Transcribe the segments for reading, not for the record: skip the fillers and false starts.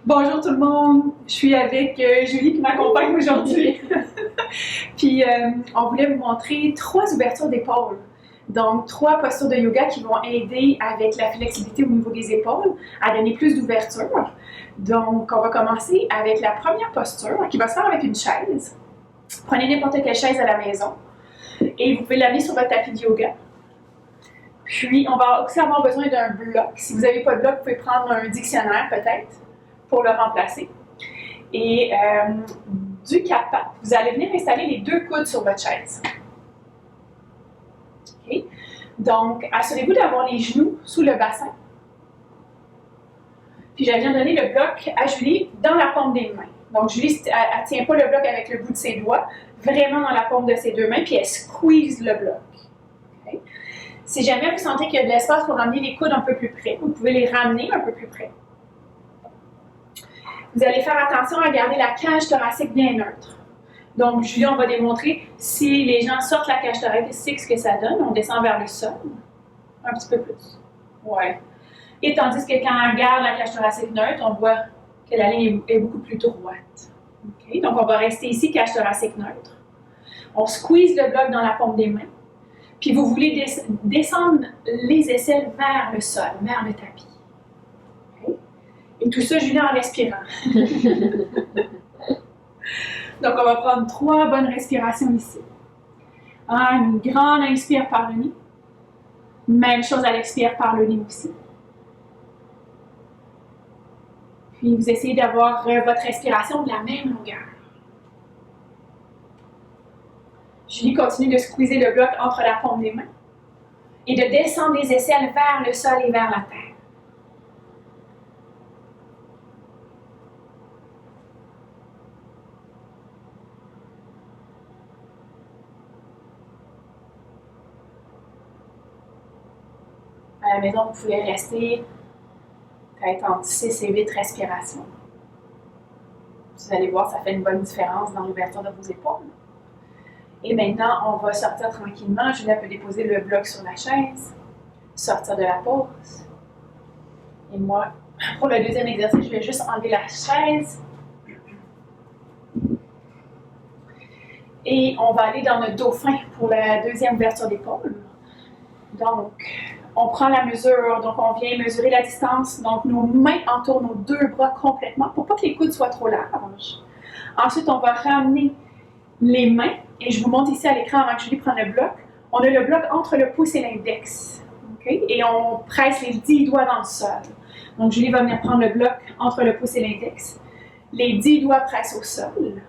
Bonjour tout le monde, je suis avec Julie qui m'accompagne aujourd'hui. Puis on voulait vous montrer 3 ouvertures d'épaules. Donc 3 postures de yoga qui vont aider avec la flexibilité au niveau des épaules à donner plus d'ouverture. Donc on va commencer avec la première posture qui va se faire avec une chaise. Prenez n'importe quelle chaise à la maison et vous pouvez l'amener sur votre tapis de yoga. Puis on va aussi avoir besoin d'un bloc. Si vous n'avez pas de bloc, vous pouvez prendre un dictionnaire peut-être pour le remplacer. Et du quatre-pattes, vous allez venir installer les 2 coudes sur votre chaise. Okay. Donc, assurez-vous d'avoir les genoux sous le bassin. Puis, je viens donner le bloc à Julie dans la paume des mains. Donc, Julie, elle ne tient pas le bloc avec le bout de ses doigts, vraiment dans la paume de ses 2 mains, puis elle squeeze le bloc. Okay. Si jamais vous sentez qu'il y a de l'espace pour ramener les coudes un peu plus près, vous pouvez les ramener un peu plus près. Vous allez faire attention à garder la cage thoracique bien neutre. Donc, Julie, on va démontrer si les gens sortent la cage thoracique, ce que ça donne. On descend vers le sol. Un petit peu plus. Ouais. Et tandis que quand on garde la cage thoracique neutre, on voit que la ligne est beaucoup plus droite. Okay? Donc, on va rester ici, cage thoracique neutre. On squeeze le bloc dans la paume des mains. Puis, vous voulez descendre les aisselles vers le sol, vers le tapis. Et tout ça, Julie, en respirant. Donc, on va prendre 3 bonnes respirations ici. Une grande inspire par le nez. Même chose à l'expire par le nez aussi. Puis, vous essayez d'avoir votre respiration de la même longueur. Julie continue de squeezer le bloc entre la paume des mains et de descendre les aisselles vers le sol et vers la terre. À la maison, vous pouvez rester peut-être entre 6 et 8 respirations. Vous allez voir, ça fait une bonne différence dans l'ouverture de vos épaules. Et maintenant, on va sortir tranquillement. Julie peut déposer le bloc sur la chaise, sortir de la pause. Et moi, pour le deuxième exercice, je vais juste enlever la chaise. Et on va aller dans notre dauphin pour la deuxième ouverture d'épaule. Donc, on prend la mesure, donc on vient mesurer la distance. Donc, nos mains entourent nos 2 bras complètement pour pas que les coudes soient trop larges. Ensuite, on va ramener les mains, et je vous montre ici à l'écran avant que Julie prenne le bloc. On a le bloc entre le pouce et l'index. Okay? Et on presse les 10 doigts dans le sol. Donc, Julie va venir prendre le bloc entre le pouce et l'index. Les 10 doigts pressent au sol.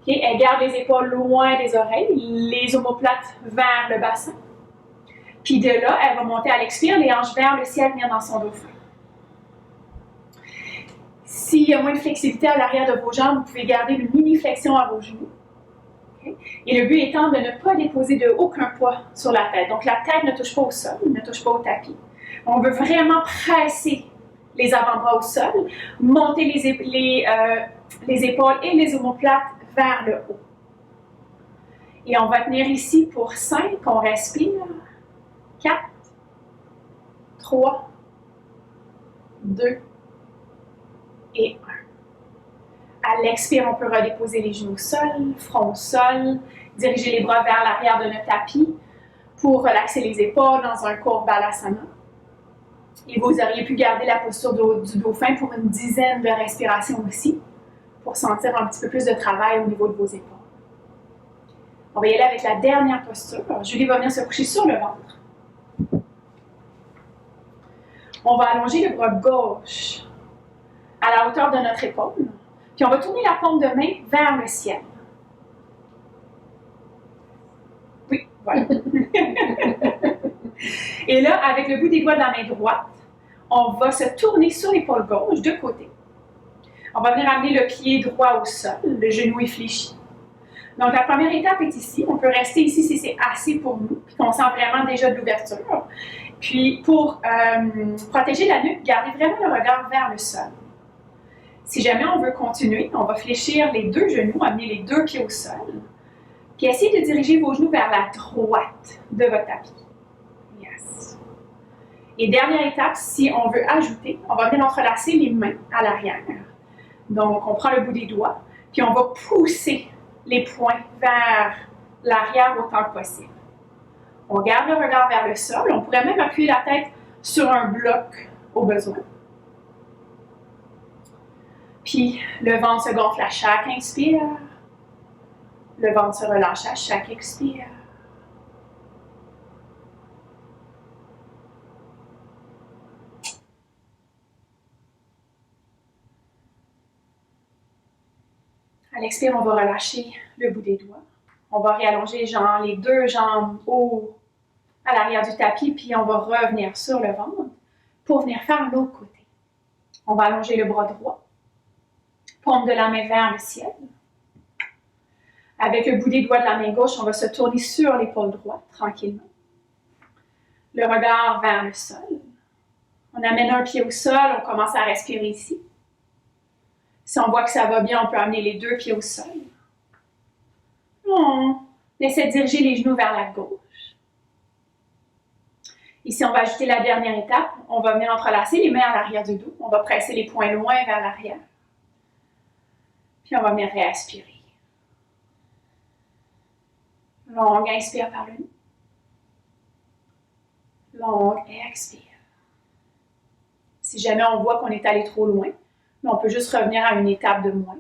Okay? Elle garde les épaules loin des oreilles, les omoplates vers le bassin. Puis de là, elle va monter à l'expire, les hanches vers le ciel, venir dans son dauphin. S'il y a moins de flexibilité à l'arrière de vos jambes, vous pouvez garder une mini-flexion à vos genoux. Okay? Et le but étant de ne pas déposer de aucun poids sur la tête. Donc la tête ne touche pas au sol, ne touche pas au tapis. On veut vraiment presser les avant-bras au sol, monter les épaules et les omoplates vers le haut. Et on va tenir ici pour 5, on respire. 4, 3, 2 et 1. À l'expire, on peut redéposer les genoux au sol, front au sol, diriger les bras vers l'arrière de notre tapis pour relaxer les épaules dans un court balasana. Et vous auriez pu garder la posture du dauphin pour une dizaine de respirations aussi, pour sentir un petit peu plus de travail au niveau de vos épaules. On va y aller avec la dernière posture. Alors, Julie va venir se coucher sur le ventre. On va allonger le bras gauche à la hauteur de notre épaule. Puis on va tourner la paume de main vers le ciel. Oui, voilà. Et là, avec le bout des doigts de la main droite, on va se tourner sur l'épaule gauche de côté. On va venir amener le pied droit au sol, le genou est fléchi. Donc, la première étape est ici. On peut rester ici si c'est assez pour nous, puis qu'on sent vraiment déjà de l'ouverture. Puis, pour protéger la nuque, gardez vraiment le regard vers le sol. Si jamais on veut continuer, on va fléchir les 2 genoux, amener les 2 pieds au sol, puis essayez de diriger vos genoux vers la droite de votre tapis. Yes. Et dernière étape, si on veut ajouter, on va venir entrelacer les mains à l'arrière. Donc, on prend le bout des doigts, puis on va pousser les poings vers l'arrière autant que possible. On garde le regard vers le sol. On pourrait même appuyer la tête sur un bloc au besoin. Puis, le ventre se gonfle à chaque inspire. Le ventre se relâche à chaque expire. À l'expire, on va relâcher le bout des doigts. On va réallonger les deux jambes haut à l'arrière du tapis, puis on va revenir sur le ventre pour venir faire l'autre côté. On va allonger le bras droit, paume de la main vers le ciel. Avec le bout des doigts de la main gauche, on va se tourner sur l'épaule droite, tranquillement. Le regard vers le sol. On amène un pied au sol, on commence à respirer ici. Si on voit que ça va bien, on peut amener les deux pieds au sol. On essaie de diriger les genoux vers la gauche. Ici, on va ajouter la dernière étape. On va venir entrelacer les mains à l'arrière du dos. On va presser les poings loin vers l'arrière. Puis on va venir réaspirer. Longue inspire par le nez. Longue expire. Si jamais on voit qu'on est allé trop loin, on peut juste revenir à une étape de moins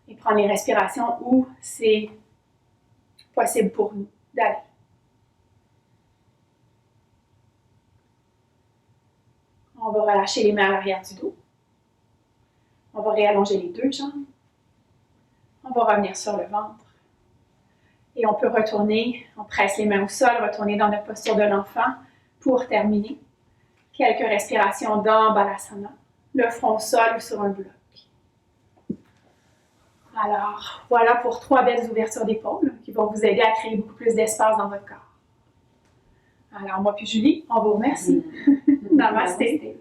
et prendre les respirations où c'est possible pour nous d'aller. On va relâcher les mains à l'arrière du dos. On va réallonger les deux jambes. On va revenir sur le ventre. Et on peut retourner, on presse les mains au sol, retourner dans notre posture de l'enfant pour terminer. Quelques respirations dans Balasana, le front au sol ou sur un bloc. Alors, voilà pour 3 belles ouvertures d'épaules qui vont vous aider à créer beaucoup plus d'espace dans votre corps. Alors, moi puis Julie, on vous remercie. Namasté.